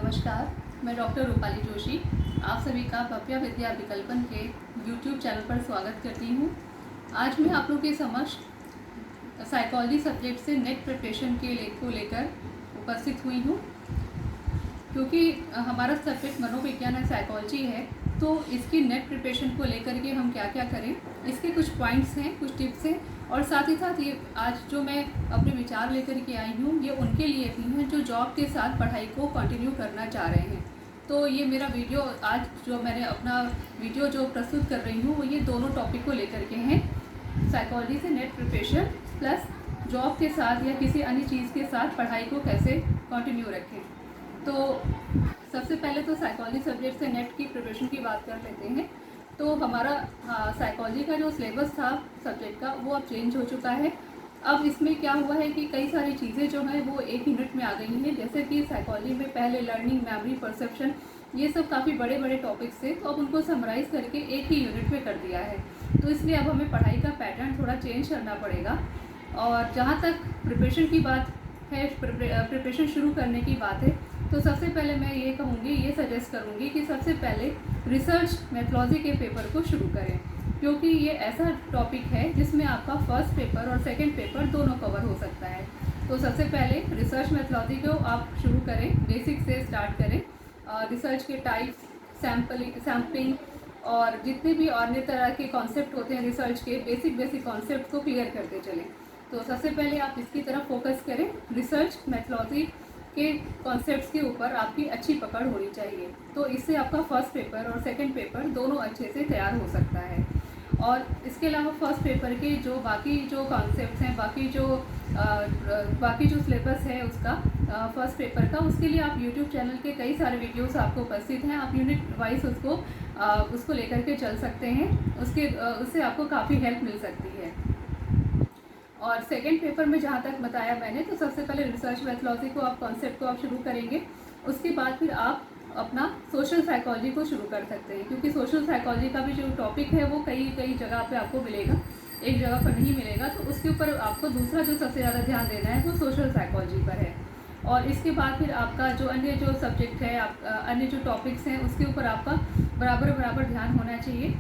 नमस्कार, मैं डॉक्टर रूपाली जोशी आप सभी का भव्या विद्या विकल्पन के यूट्यूब चैनल पर स्वागत करती हूँ। आज मैं आप लोगों के समक्ष साइकोलॉजी सब्जेक्ट से नेट प्रिपरेशन को लेकर उपस्थित हुई हूँ। क्योंकि हमारा सब्जेक्ट मनोविज्ञान और साइकोलॉजी है, तो इसकी नेट प्रिपरेशन को लेकर के हम क्या क्या करें, इसके कुछ पॉइंट्स हैं, कुछ टिप्स हैं, और साथ ही साथ ये आज जो मैं अपने विचार लेकर के आई हूँ ये उनके लिए भी हैं जो जॉब के साथ पढ़ाई को कंटिन्यू करना चाह रहे हैं। तो ये मेरा वीडियो आज जो मैंने अपना वीडियो जो प्रस्तुत कर रही हूँ वो ये दोनों टॉपिक को लेकर के हैं, साइकोलॉजी से नेट प्रिपरेशन प्लस जॉब के साथ या किसी अन्य चीज़ के साथ पढ़ाई को कैसे कंटिन्यू रखें। तो सबसे पहले तो साइकोलॉजी सब्जेक्ट से नेट की प्रिपरेशन की बात कर लेते हैं। तो हमारा साइकोलॉजी का जो सिलेबस था सब्जेक्ट का वो अब चेंज हो चुका है। अब इसमें क्या हुआ है कि कई सारी चीज़ें जो हैं वो एक यूनिट में आ गई हैं। जैसे कि साइकोलॉजी में पहले लर्निंग, मेमोरी, परसेप्शन, ये सब काफ़ी बड़े बड़े टॉपिक्स थे, तो अब उनको समराइज़ करके एक ही यूनिट में कर दिया है। तो इसलिए अब हमें पढ़ाई का पैटर्न थोड़ा चेंज करना पड़ेगा। और जहाँ तक प्रिपरेशन की बात है, प्रिपरेशन शुरू करने की बात है, तो सबसे पहले मैं ये कहूँगी, ये सजेस्ट करूँगी कि सबसे पहले रिसर्च मेथोडोलॉजी के पेपर को शुरू करें, क्योंकि ये ऐसा टॉपिक है जिसमें आपका फर्स्ट पेपर और सेकंड पेपर दोनों कवर हो सकता है। तो सबसे पहले रिसर्च मेथोडोलॉजी को आप शुरू करें, बेसिक से स्टार्ट करें। रिसर्च के टाइप्स, सैम्पलिंग और जितने भी अन्य तरह के कॉन्सेप्ट होते हैं रिसर्च के, बेसिक कॉन्सेप्ट को क्लियर करते चलें। तो सबसे पहले आप इसकी तरफ फोकस करें। रिसर्च मेथोडोलॉजी के कॉन्सेप्ट्स के ऊपर आपकी अच्छी पकड़ होनी चाहिए, तो इससे आपका फर्स्ट पेपर और सेकंड पेपर दोनों अच्छे से तैयार हो सकता है। और इसके अलावा फर्स्ट पेपर के जो बाकी जो कॉन्सेप्ट्स हैं, बाकी जो सिलेबस है उसका फर्स्ट पेपर का, उसके लिए आप यूट्यूब चैनल के कई सारे वीडियोस आपको उपस्थित हैं। आप यूनिट वाइज उसको लेकर के चल सकते हैं, उससे आपको काफ़ी हेल्प मिल सकती है। और सेकंड पेपर में जहाँ तक बताया मैंने, तो सबसे पहले रिसर्च मेथोडोलॉजी को आप कॉन्सेप्ट को आप शुरू करेंगे। उसके बाद फिर आप अपना सोशल साइकोलॉजी को शुरू कर सकते हैं, क्योंकि सोशल साइकोलॉजी का भी जो टॉपिक है वो कई जगह पे आपको मिलेगा, एक जगह पर नहीं मिलेगा। तो उसके ऊपर आपको दूसरा जो सबसे ज़्यादा ध्यान देना है वो सोशल साइकोलॉजी पर है। और इसके बाद फिर आपका जो अन्य जो सब्जेक्ट है, अन्य जो टॉपिक्स हैं उसके ऊपर आपका बराबर ध्यान होना चाहिए।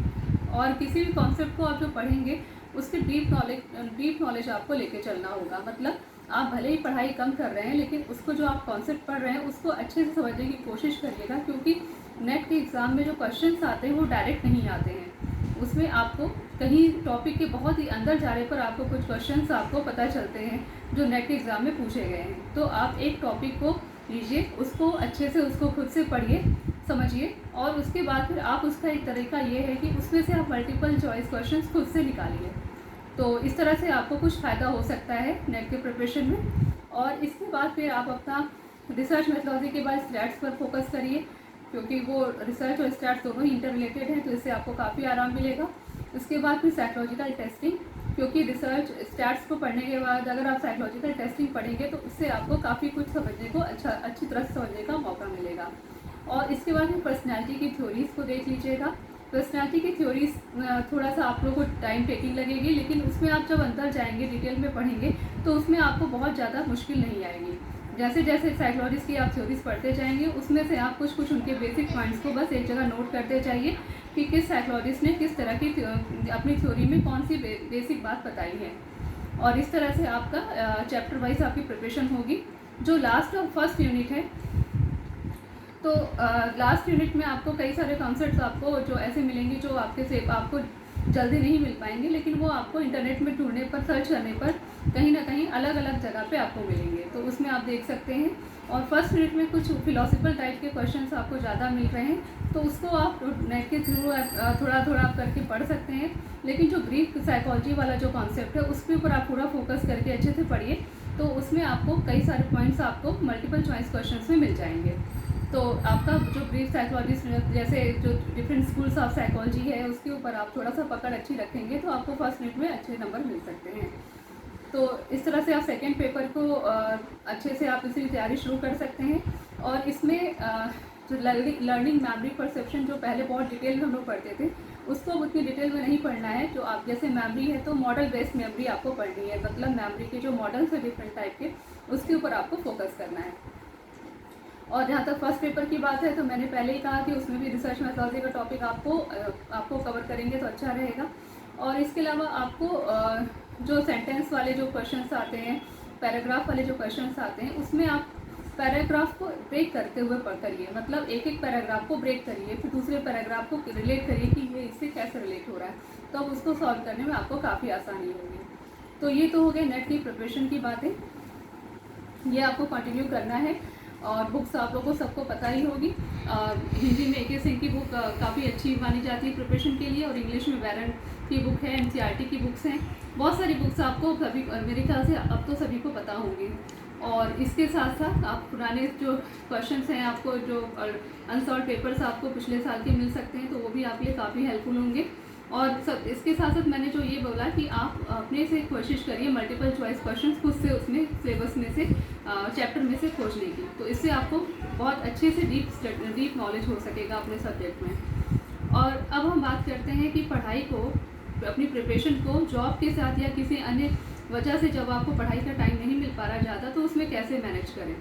और किसी भी कॉन्सेप्ट को आप जो पढ़ेंगे उसके डीप नॉलेज आपको लेके चलना होगा। मतलब आप भले ही पढ़ाई कम कर रहे हैं, लेकिन उसको जो आप कॉन्सेप्ट पढ़ रहे हैं उसको अच्छे से समझने की कोशिश करिएगा, क्योंकि नेट के एग्ज़ाम में जो क्वेश्चंस आते हैं वो डायरेक्ट नहीं आते हैं। उसमें आपको कहीं टॉपिक के बहुत ही अंदर जाने पर आपको कुछ क्वेश्चंस आपको पता चलते हैं जो नेट के एग्ज़ाम में पूछे गए हैं। तो आप एक टॉपिक को लीजिए, उसको अच्छे से उसको खुद से पढ़िए, समझिए, और उसके बाद फिर आप उसका एक तरीका ये है कि उसमें से आप मल्टीपल चॉइस क्वेश्चंस खुद से निकालिए। तो इस तरह से आपको कुछ फ़ायदा हो सकता है नेट के प्रिपरेशन में। और इसके बाद फिर आप अपना रिसर्च मेथोडोलॉजी के बाद स्टैट्स पर फोकस करिए, क्योंकि वो रिसर्च और स्टैट्स दोनों ही इंटर रिलेटेड हैं, तो इससे आपको काफ़ी आराम मिलेगा। उसके बाद फिर साइकोलॉजिकल टेस्टिंग, क्योंकि रिसर्च स्टैट्स को पढ़ने के बाद अगर आप साइकोलॉजिकल टेस्टिंग पढ़ेंगे तो उससे आपको काफ़ी कुछ समझने को अच्छी तरह से समझने का मौका मिलेगा। और इसके बाद फिर पर्सनैलिटी की थ्योरीज़ को देख लीजिएगा। पर्सनैलिटी की थ्योरीज थोड़ा सा आप लोग को टाइम टेकिंग लगेगी, लेकिन उसमें आप जब अंदर जाएंगे, डिटेल में पढ़ेंगे, तो उसमें आपको बहुत ज़्यादा मुश्किल नहीं आएगी। जैसे जैसे साइकोलॉजिस्ट की आप थ्योरीज पढ़ते जाएंगे, उसमें से आप कुछ उनके बेसिक पॉइंट्स को बस एक जगह नोट करते जाइए कि किस साइकोलॉजिस्ट ने किस तरह की अपनी थ्योरी में कौन सी बेसिक बात बताई है। और इस तरह से आपका चैप्टर वाइज आपकी प्रिपरेशन होगी। जो लास्ट और फर्स्ट यूनिट है, तो लास्ट यूनिट में आपको कई सारे कॉन्सेप्ट्स आपको जो ऐसे मिलेंगे जो आपको जल्दी नहीं मिल पाएंगे, लेकिन वो आपको इंटरनेट में ढूंढने पर, सर्च करने पर कहीं ना कहीं अलग अलग जगह पे आपको मिलेंगे, तो उसमें आप देख सकते हैं। और फर्स्ट यूनिट में कुछ फिलोसफिकल टाइप के क्वेश्चंस आपको ज़्यादा मिल रहे हैं, तो उसको आप नेट के थ्रू थोड़ा आप करके पढ़ सकते हैं। लेकिन जो ब्रीफ साइकोलॉजी वाला जो कॉन्सेप्ट है उसके ऊपर आप पूरा फोकस करके अच्छे से पढ़िए, तो उसमें आपको कई सारे पॉइंट्स आपको मल्टीपल चॉइस क्वेश्चन में मिल जाएंगे। तो आपका जो ब्रीफ साइकोलॉजी, जैसे जो डिफरेंट स्कूल्स ऑफ साइकोलॉजी है, उसके ऊपर आप थोड़ा सा पकड़ अच्छी रखेंगे तो आपको फर्स्ट यूनिट में अच्छे नंबर मिल सकते हैं। तो इस तरह से आप सेकेंड पेपर को अच्छे से आप इसकी तैयारी शुरू कर सकते हैं। और इसमें जो लर्निंग, मेमोरी, परसेप्शन जो पहले बहुत डिटेल में हम लोग पढ़ते थे, उसको उतनी डिटेल में नहीं पढ़ना है। जो आप जैसे मेमोरी है तो मॉडल बेस्ड मेमोरी आपको पढ़नी है, मतलब मेमोरी के जो मॉडल्स है डिफरेंट टाइप के, उसके ऊपर आपको फोकस करना है। और जहाँ तक फर्स्ट पेपर की बात है तो मैंने पहले ही कहा कि उसमें भी रिसर्च मेथोडोलॉजी का टॉपिक आपको कवर करेंगे तो अच्छा रहेगा। और इसके अलावा आपको जो सेंटेंस वाले जो क्वेश्चंस आते हैं, पैराग्राफ वाले जो क्वेश्चंस आते हैं, उसमें आप पैराग्राफ को ब्रेक करते हुए करिए। मतलब एक एक पैराग्राफ को ब्रेक करिए, फिर दूसरे पैराग्राफ को रिलेट करिए कि ये इससे कैसे रिलेट हो रहा है, तो अब उसको सॉल्व करने में आपको काफ़ी आसानी होगी। तो ये तो हो गए नेट की प्रिपरेशन की बातें, ये आपको कंटिन्यू करना है। और बुक्स आप लोगों को सबको पता ही होगी। हिंदी में AK सिंह की बुक काफ़ी अच्छी मानी जाती है प्रिपरेशन के लिए, और इंग्लिश में बैरन की बुक है, NCERT की बुक्स हैं, बहुत सारी बुक्स आपको सभी मेरे ख्याल से अब तो सभी को पता होंगी। और इसके साथ साथ आप पुराने जो क्वेश्चंस हैं, आपको जो अनसॉल्व पेपर्स आपको पिछले साल के मिल सकते हैं, तो वो भी आपके लिए काफ़ी हेल्पफुल होंगे। और सब इसके साथ साथ मैंने जो ये बोला कि आप अपने से कोशिश करिए मल्टीपल चॉइस क्वेश्चंस खुद से उसमें सिलेबस में से चैप्टर में से खोजने की, तो इससे आपको बहुत अच्छे से डीप नॉलेज हो सकेगा अपने सब्जेक्ट में। और अब हम बात करते हैं कि पढ़ाई को, अपनी प्रिपरेशन को जॉब के साथ या किसी अन्य वजह से जब आपको पढ़ाई का टाइम नहीं मिल पा रहा ज़्यादा, तो उसमें कैसे मैनेज करें।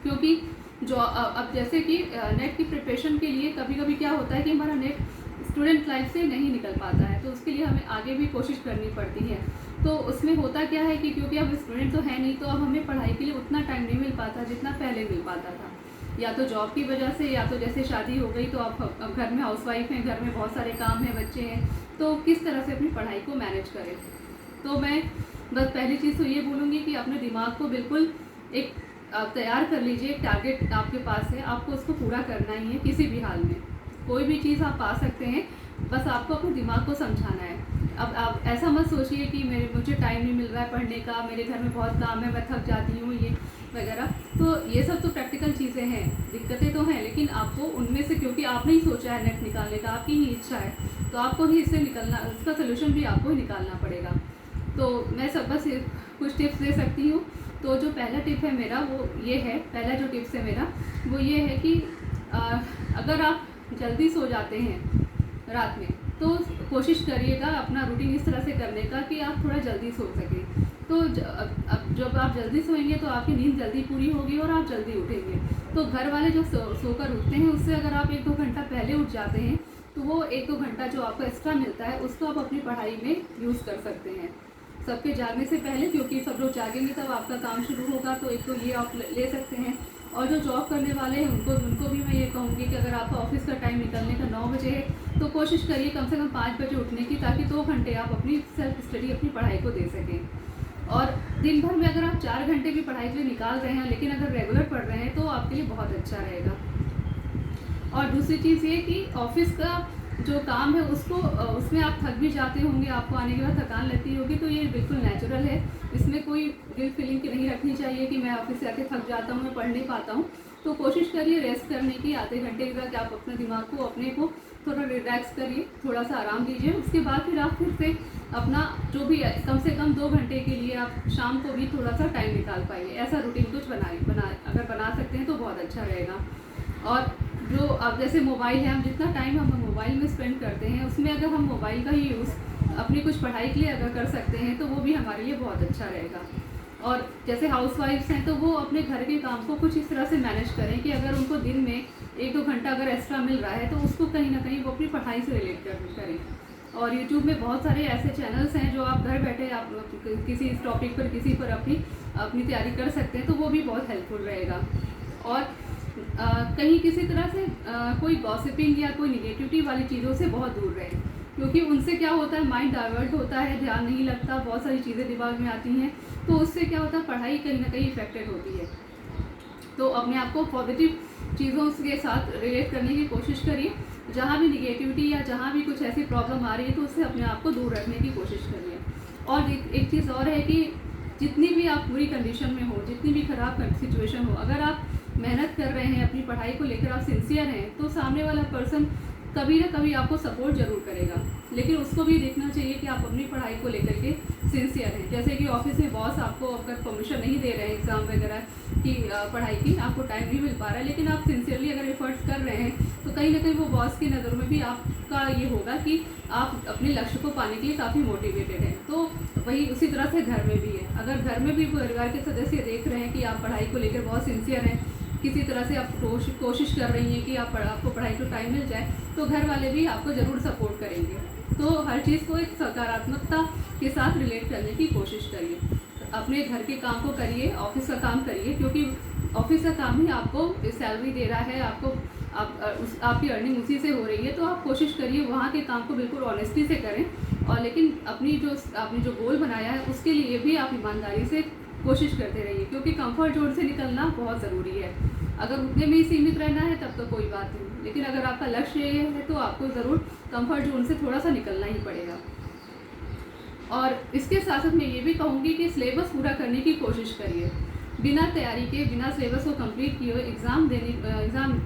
क्योंकि जो अब जैसे कि नेट की प्रिपरेशन के लिए कभी कभी क्या होता है कि हमारा नेट स्टूडेंट लाइफ से नहीं निकल पाता है, तो उसके लिए हमें आगे भी कोशिश करनी पड़ती है। तो उसमें होता क्या है कि क्योंकि अब स्टूडेंट तो है नहीं, तो अब हमें पढ़ाई के लिए उतना टाइम नहीं मिल पाता जितना पहले मिल पाता था, या तो जॉब की वजह से, या तो जैसे शादी हो गई तो आप अब घर में हाउसवाइफ हैं, घर में बहुत सारे काम हैं, बच्चे हैं, तो किस तरह से अपनी पढ़ाई को मैनेज करें। तो मैं बस पहली चीज़ तो ये बोलूँगी कि अपने दिमाग को बिल्कुल एक तैयार कर लीजिए। एक टारगेट आपके पास है, आपको उसको पूरा करना ही है किसी भी हाल में। कोई भी चीज़ आप पा सकते हैं, बस आपको अपने दिमाग को समझाना है। अब आप ऐसा मत सोचिए कि मुझे टाइम नहीं मिल रहा है पढ़ने का, मेरे घर में बहुत काम है, मैं थक जाती हूँ, ये वगैरह। तो ये सब तो प्रैक्टिकल चीज़ें हैं, दिक्कतें तो हैं, लेकिन आपको उनमें से, क्योंकि आपने ही सोचा है नेट निकालने का, आपकी ही इच्छा है, तो आपको ही इससे निकलना, इसका सोल्यूशन भी आपको ही निकालना पड़ेगा। तो मैं सब बस कुछ टिप्स दे सकती हूँ। तो जो पहला टिप है मेरा वो ये है, पहला जो टिप्स है मेरा वो ये है कि अगर आप जल्दी सो जाते हैं रात में, तो कोशिश करिएगा अपना रूटीन इस तरह से करने का कि आप थोड़ा जल्दी सो सकें। तो अब जब आप जल्दी सोएंगे तो आपकी नींद जल्दी पूरी होगी और आप जल्दी उठेंगे। तो घर वाले जो सोकर उठते हैं, उससे अगर आप 1-2 घंटा पहले उठ जाते हैं, तो वो 1-2 घंटा जो आपको एक्स्ट्रा मिलता है उसको आप अपनी पढ़ाई में यूज़ कर सकते हैं सबके जागने से पहले, क्योंकि सब लोग जागेंगे तब आपका काम शुरू होगा। तो एक तो ये आप ले सकते हैं। और जो जॉब करने वाले हैं उनको भी मैं ये कहूँगी कि अगर आपका ऑफिस का टाइम निकलने का 9 बजे है, तो कोशिश करिए कम से कम 5 बजे उठने की, ताकि 2 घंटे आप अपनी सेल्फ स्टडी, अपनी पढ़ाई को दे सकें। और दिन भर में अगर आप 4 घंटे भी पढ़ाई के लिए निकाल रहे हैं, लेकिन अगर रेगुलर पढ़ रहे हैं, तो आपके लिए बहुत अच्छा रहेगा। और दूसरी चीज़ ये कि ऑफिस का जो काम है उसमें आप थक भी जाते होंगे, आपको आने के बाद थकान लगती होगी, तो ये बिल्कुल नेचुरल है। इसमें कोई गिल्ट फीलिंग की नहीं रखनी चाहिए कि मैं ऑफिस से आके थक जाता हूँ, मैं पढ़ नहीं पाता हूँ। तो कोशिश करिए रेस्ट करने की, आधे घंटे तक आप अपने दिमाग को, अपने को थोड़ा रिलैक्स करिए, थोड़ा सा आराम दीजिए। उसके बाद फिर आप फिर से अपना जो भी कम से कम 2 घंटे के लिए आप शाम को भी थोड़ा सा टाइम निकाल पाइए। ऐसा रूटीन कुछ अगर बना सकते हैं तो बहुत अच्छा रहेगा। और जो अब जैसे मोबाइल है, हम जितना टाइम हम मोबाइल में स्पेंड करते हैं, उसमें अगर हम मोबाइल का ही यूज़ अपनी कुछ पढ़ाई के लिए अगर कर सकते हैं, तो वो भी हमारे लिए बहुत अच्छा रहेगा। और जैसे हाउसवाइफ्स हैं, तो वो अपने घर के काम को कुछ इस तरह से मैनेज करें कि अगर उनको दिन में 1-2 घंटा अगर एक्स्ट्रा मिल रहा है, तो उसको कहीं ना कहीं वो अपनी पढ़ाई से रिलेट करें। और यूट्यूब में बहुत सारे ऐसे चैनल्स हैं जो आप घर बैठे आप किसी टॉपिक पर, किसी पर अपनी तैयारी कर सकते हैं, तो वो भी बहुत हेल्पफुल रहेगा। और कहीं किसी तरह से कोई गॉसिपिंग या कोई निगेटिविटी वाली चीज़ों से बहुत दूर रहें, क्योंकि उनसे क्या होता है, माइंड डाइवर्ट होता है, ध्यान नहीं लगता, बहुत सारी चीज़ें दिमाग में आती हैं, तो उससे क्या होता है, पढ़ाई कहीं ना कहीं इफेक्टेड होती है। तो अपने आप को पॉजिटिव चीज़ों के साथ रिलेट करने की कोशिश करिए। जहाँ भी निगेटिविटी या जहाँ भी कुछ ऐसी प्रॉब्लम आ रही है, तो उससे अपने आप को दूर रखने की कोशिश करिए। और एक चीज़ और है कि जितनी भी आप बुरी कंडीशन में हो, जितनी भी ख़राब सिचुएशन हो, अगर आप मेहनत कर रहे हैं, अपनी पढ़ाई को लेकर आप सिंसियर हैं, तो सामने वाला पर्सन कभी ना कभी आपको सपोर्ट ज़रूर करेगा। लेकिन उसको भी देखना चाहिए कि आप अपनी पढ़ाई को लेकर के सिंसियर हैं। जैसे कि ऑफिस में बॉस आपको अगर परमिशन नहीं दे रहे हैं एग्ज़ाम वगैरह की पढ़ाई की, आपको टाइम नहीं मिल पा रहा है, लेकिन आप सिंसियरली अगर एफर्ट्स कर रहे हैं, तो कहीं ना कहीं वो बॉस की नज़र में भी आपका ये होगा कि आप अपने लक्ष्य को पाने के लिए काफ़ी मोटिवेटेड हैं। तो वही उसी तरह से घर में भी है। अगर घर में भी परिवार के सदस्य देख रहे हैं कि आप पढ़ाई को लेकर बहुत सिंसियर हैं, किसी तरह से आप कोशिश कर रही हैं कि आपको पढ़ाई को टाइम मिल जाए, तो घर वाले भी आपको ज़रूर सपोर्ट करेंगे। तो हर चीज़ को एक सकारात्मकता के साथ रिलेट करने की कोशिश करिए। अपने घर के काम को करिए, ऑफिस का काम करिए, क्योंकि ऑफिस का काम ही आपको सैलरी दे रहा है, आपकी अर्निंग उसी से हो रही है। तो आप कोशिश करिए वहाँ के काम को बिल्कुल ऑनेस्टी से करें, और लेकिन आपने जो गोल बनाया है उसके लिए भी आप ईमानदारी से कोशिश करते रहिए, क्योंकि कंफर्ट जोन से निकलना बहुत ज़रूरी है। अगर उतने में ही सीमित रहना है तब तो कोई बात नहीं, लेकिन अगर आपका लक्ष्य ये है तो आपको ज़रूर कंफर्ट जोन से थोड़ा सा निकलना ही पड़ेगा। और इसके साथ साथ मैं ये भी कहूँगी कि सिलेबस पूरा करने की कोशिश करिए। बिना तैयारी के, बिना सिलेबस को कंप्लीट किए हुए एग्ज़ाम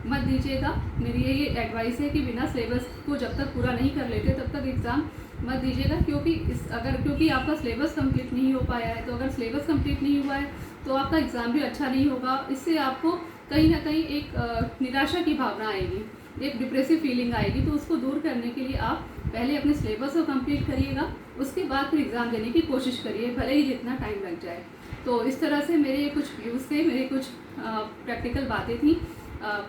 मत दीजिएगा। मेरी यही एडवाइस है कि बिना सिलेबस को जब तक पूरा नहीं कर लेते तब तक एग्ज़ाम मत दीजिएगा, क्योंकि आपका सिलेबस कंप्लीट नहीं हो पाया है। तो अगर सिलेबस कंप्लीट नहीं हुआ है तो आपका एग्ज़ाम भी अच्छा नहीं होगा। इससे आपको कहीं ना कहीं एक निराशा की भावना आएगी, एक डिप्रेसिव फीलिंग आएगी। तो उसको दूर करने के लिए आप पहले अपने सिलेबस को कंप्लीट करिएगा, उसके बाद फिर एग्ज़ाम देने की कोशिश करिए, भले ही जितना टाइम लग जाए। तो इस तरह से मेरे कुछ व्यूज़ थे, मेरे कुछ प्रैक्टिकल बातें थी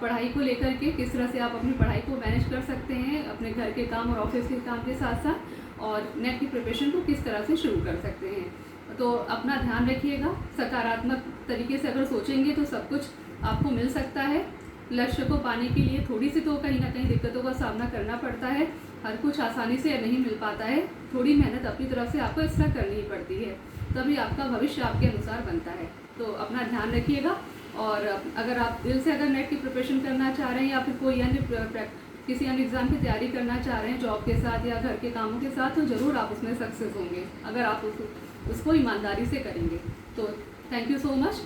पढ़ाई को लेकर के, किस तरह से आप अपनी पढ़ाई को मैनेज कर सकते हैं अपने घर के काम और ऑफिस के काम के साथ साथ, और नेट की प्रिपरेशन को किस तरह से शुरू कर सकते हैं। तो अपना ध्यान रखिएगा, सकारात्मक तरीके से अगर सोचेंगे तो सब कुछ आपको मिल सकता है। लक्ष्य को पाने के लिए थोड़ी सी तो कहीं ना कहीं दिक्कतों का सामना करना पड़ता है, हर कुछ आसानी से नहीं मिल पाता है, थोड़ी मेहनत अपनी तरफ से आपको एक्स्ट्रा करनी पड़ती है, तभी आपका भविष्य आपके अनुसार बनता है। तो अपना ध्यान रखिएगा, और अगर आप दिल से अगर नेट की प्रिपरेशन करना चाह रहे हैं या फिर कोई किसी अन्य एग्ज़ाम की तैयारी करना चाह रहे हैं जॉब के साथ या घर के कामों के साथ, तो ज़रूर आप उसमें सक्सेस होंगे अगर आप उसको ईमानदारी से करेंगे। तो थैंक यू सो मच।